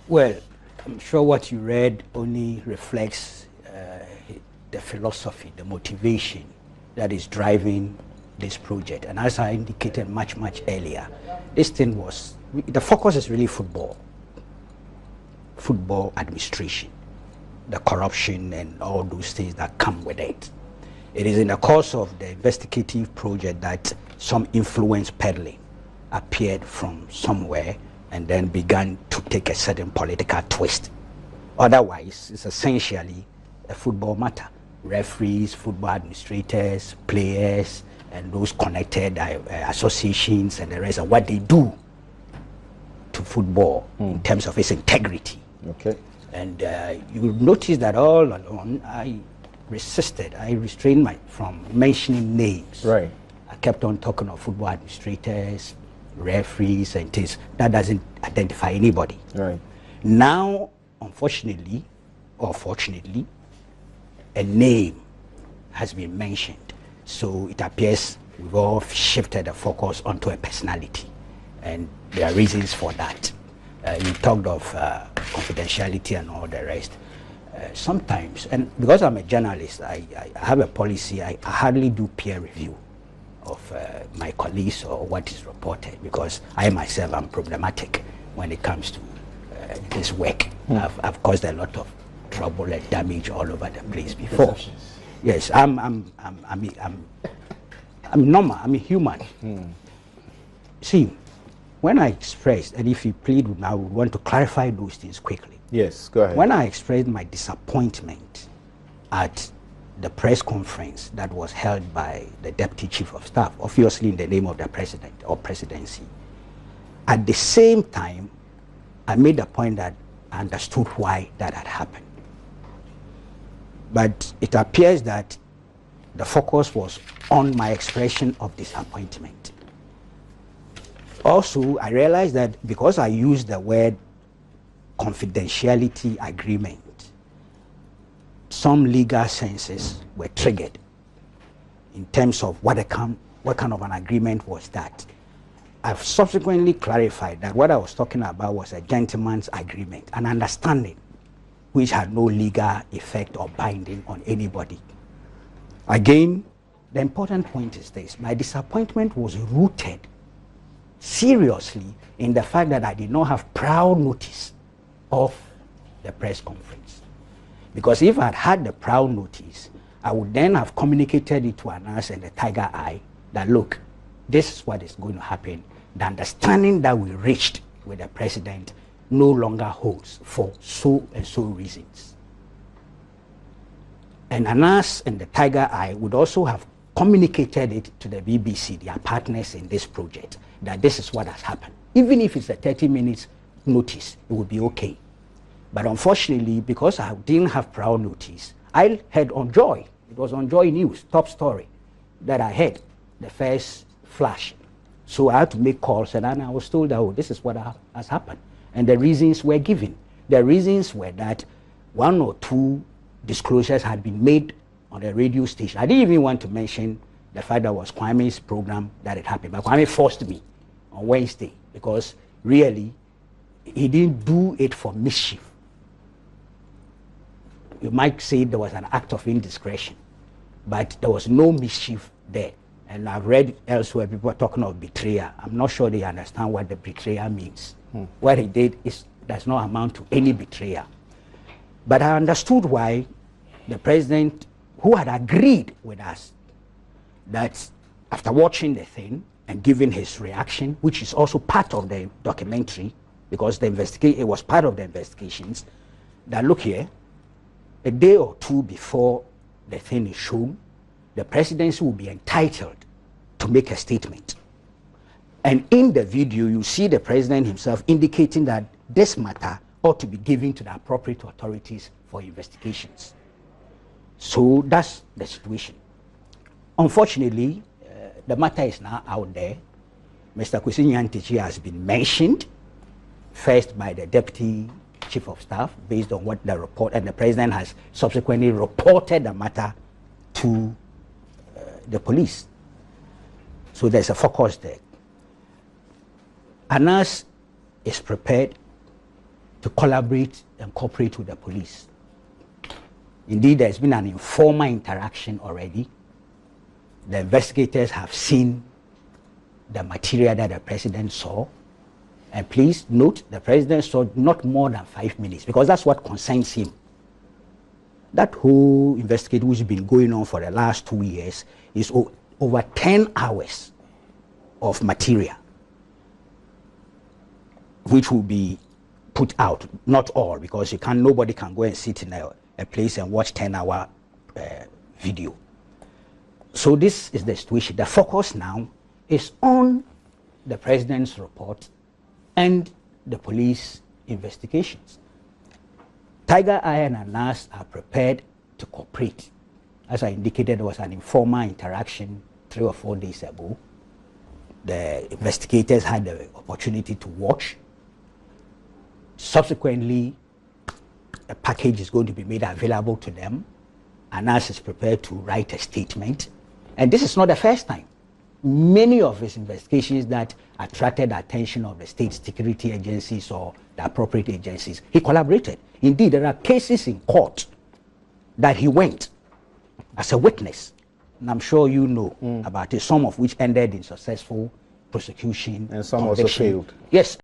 Well, I'm sure what you read only reflects the philosophy, the motivation that is driving this project. And as I indicated much earlier, this thing was, the focus is really football administration, the corruption and all those things that come with it. It is in the course of the investigative project that some influence peddling appeared from somewhere and then began to take a certain political twist. Otherwise, it's essentially a football matter. Referees, football administrators, players, and those connected associations and the rest of what they do to football in terms of its integrity. Okay. And you will notice that all along I resisted, I restrained from mentioning names. Right. I kept on talking of football administrators, referees, and things. That doesn't identify anybody. Right. Now, unfortunately, or fortunately, a name has been mentioned. So it appears we've all shifted the focus onto a personality. And there are reasons for that. You talked of confidentiality and all the rest. Sometimes, and because I'm a journalist, I have a policy, I hardly do peer review of my colleagues or what is reported, because I myself am problematic when it comes to this work. I've caused a lot of trouble and damage all over the place before. Yes, I'm normal, I'm a human. See, when I expressed, and if you plead, I would want to clarify those things quickly. Yes, go ahead. When I expressed my disappointment at the press conference that was held by the Deputy Chief of Staff, obviously in the name of the President or Presidency, at the same time, I made the point that I understood why that had happened. But it appears that the focus was on my expression of disappointment. Also, I realized that because I used the word confidentiality agreement, some legal senses were triggered in terms of what kind of an agreement was that. I've subsequently clarified that what I was talking about was a gentleman's agreement, an understanding which had no legal effect or binding on anybody. Again, the important point is this: my disappointment was rooted seriously in the fact that I did not have prior notice of the press conference. Because if I had had the prior notice, I would then have communicated it to Anas and the Tiger Eye that, look, this is what is going to happen. The understanding that we reached with the president no longer holds for so and so reasons. And Anas and the Tiger Eye would also have communicated it to the BBC, their partners in this project, that this is what has happened. Even if it's a 30 minutes notice, it would be okay. But unfortunately, because I didn't have prior notice, I heard on Joy. It was on Joy News, top story, that I heard the first flash. So I had to make calls, and I was told that, oh, this is what has happened. And the reasons were given. The reasons were that one or two disclosures had been made on the radio station. I didn't even want to mention the fact that was Kwame's program that it happened. But Kwame forced me on Wednesday, because really, he didn't do it for mischief. You might say there was an act of indiscretion, but there was no mischief there. And I've read elsewhere people are talking of betrayal. I'm not sure they understand what the betrayal means. What he did does not amount to any betrayal. But I understood why the president, who had agreed with us that after watching the thing and giving his reaction, which is also part of the documentary, because it was part of the investigations, that look here, a day or two before the thing is shown, the presidency will be entitled to make a statement. And in the video, you see the president himself indicating that this matter ought to be given to the appropriate authorities for investigations. So that's the situation. Unfortunately, the matter is now out there. Mr. Kwesi Nyantakyi has been mentioned, first by the Deputy Chief of Staff, based on what the report, and the president has subsequently reported the matter to the police. So there's a focus there. Anas is prepared to collaborate and cooperate with the police. Indeed, there's been an informal interaction already. The investigators have seen the material that the president saw. And please note, the president saw not more than 5 minutes, because that's what concerns him. That whole investigation, which has been going on for the last 2 years, is over 10 hours of material, which will be put out. Not all, because nobody can go and sit in a place and watch 10-hour video. So this is the situation. The focus now is on the president's report and the police investigations. Tiger Iron and us are prepared to cooperate. As I indicated, there was an informal interaction 3 or 4 days ago. The investigators had the opportunity to watch. Subsequently, a package is going to be made available to them, and us is prepared to write a statement. And this is not the first time. Many of his investigations that attracted the attention of the state security agencies or the appropriate agencies, he collaborated. Indeed, there are cases in court that he went as a witness, and I'm sure you know about it, some of which ended in successful prosecution. And some also failed. Yes.